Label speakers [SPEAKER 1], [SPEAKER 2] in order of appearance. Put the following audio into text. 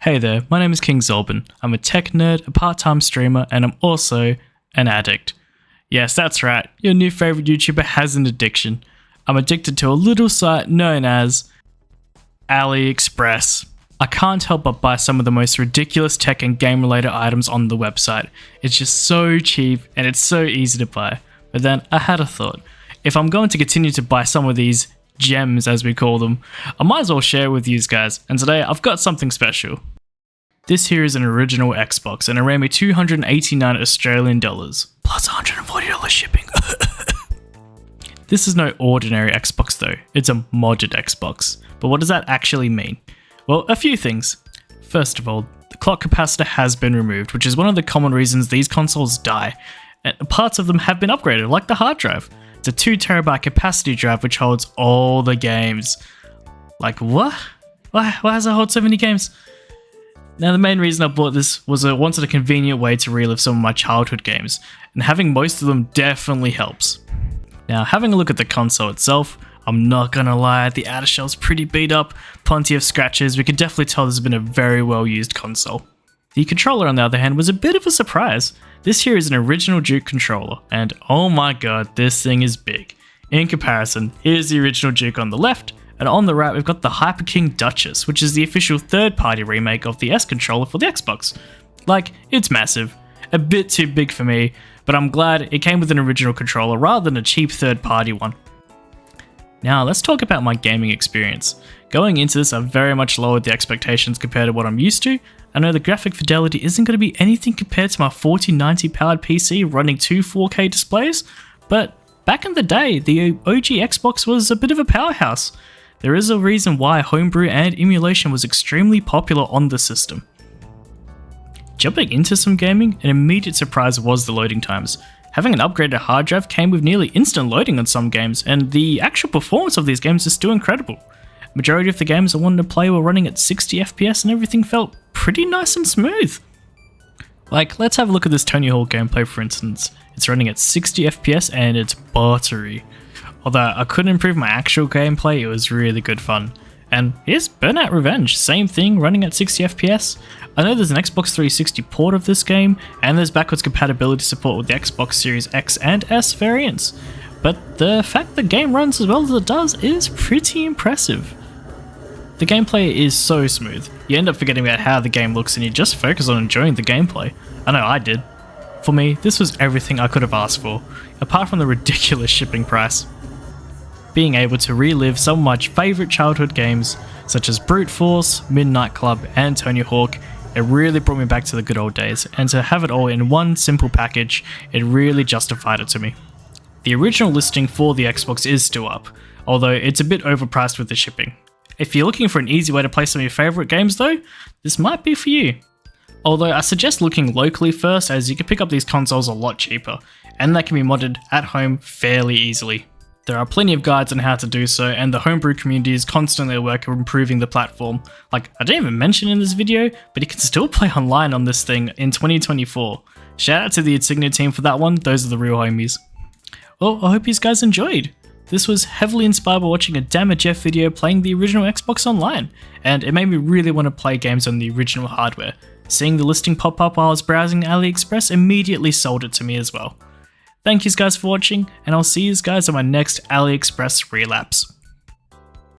[SPEAKER 1] Hey there, my name is King Zolban. I'm a tech nerd, a part-time streamer, and I'm also an addict. Yes, that's right, your new favourite YouTuber has an addiction. I'm addicted to a little site known as AliExpress. I can't help but buy some of the most ridiculous tech and game-related items on the website. It's just so cheap and it's so easy to buy. But then I had a thought. If I'm going to continue to buy some of these gems, as we call them, I might as well share with you guys, and today I've got something special. This here is an original Xbox and it ran me 289 Australian dollars, plus $140 shipping. This is no ordinary Xbox though, it's a modded Xbox. But what does that actually mean? Well, a few things. First of all, the clock capacitor has been removed, which is one of the common reasons these consoles die. And parts of them have been upgraded, like the hard drive. It's a 2TB capacity drive which holds all the games. Like what? Why does it hold so many games? Now the main reason I bought this was I wanted a convenient way to relive some of my childhood games, and having most of them definitely helps. Now having a look at the console itself, I'm not gonna lie, the outer shell's pretty beat up, plenty of scratches, we can definitely tell this has been a very well used console. The controller on the other hand was a bit of a surprise. This here is an original Duke controller, and oh my god, this thing is big. In comparison, here's the original Duke on the left, and on the right we've got the Hyper King Duchess, which is the official third-party remake of the S controller for the Xbox. Like, it's massive. A bit too big for me, but I'm glad it came with an original controller rather than a cheap third-party one. Now let's talk about my gaming experience. Going into this, I've very much lowered the expectations compared to what I'm used to. I know the graphic fidelity isn't going to be anything compared to my 4090 powered PC running two 4K displays, but back in the day, the OG Xbox was a bit of a powerhouse. There is a reason why homebrew and emulation was extremely popular on the system. Jumping into some gaming, an immediate surprise was the loading times. Having an upgraded hard drive came with nearly instant loading on some games, and the actual performance of these games is still incredible. Majority of the games I wanted to play were running at 60 FPS and everything felt pretty nice and smooth. Like, let's have a look at this Tony Hawk gameplay for instance. It's running at 60 FPS and it's buttery. Although I couldn't improve my actual gameplay, it was really good fun. And here's Burnout Revenge, same thing, running at 60 FPS. I know there's an Xbox 360 port of this game, and there's backwards compatibility support with the Xbox Series X and S variants. But the fact the game runs as well as it does is pretty impressive. The gameplay is so smooth, you end up forgetting about how the game looks and you just focus on enjoying the gameplay. I know I did. For me, this was everything I could have asked for, apart from the ridiculous shipping price. Being able to relive some of my favourite childhood games, such as Brute Force, Midnight Club, and Tony Hawk, it really brought me back to the good old days, and to have it all in one simple package, it really justified it to me. The original listing for the Xbox is still up, although it's a bit overpriced with the shipping. If you're looking for an easy way to play some of your favourite games though, this might be for you. Although I suggest looking locally first, as you can pick up these consoles a lot cheaper, and they can be modded at home fairly easily. There are plenty of guides on how to do so, and the homebrew community is constantly at work on improving the platform. Like, I didn't even mention in this video, but you can still play online on this thing in 2024. Shout out to the Insignia team for that one, those are the real homies. Well, I hope you guys enjoyed. This was heavily inspired by watching a Damn Jeff video playing the original Xbox Online, and it made me really want to play games on the original hardware. Seeing the listing pop up while I was browsing AliExpress immediately sold it to me as well. Thank you guys for watching, and I'll see you guys on my next AliExpress Relapse.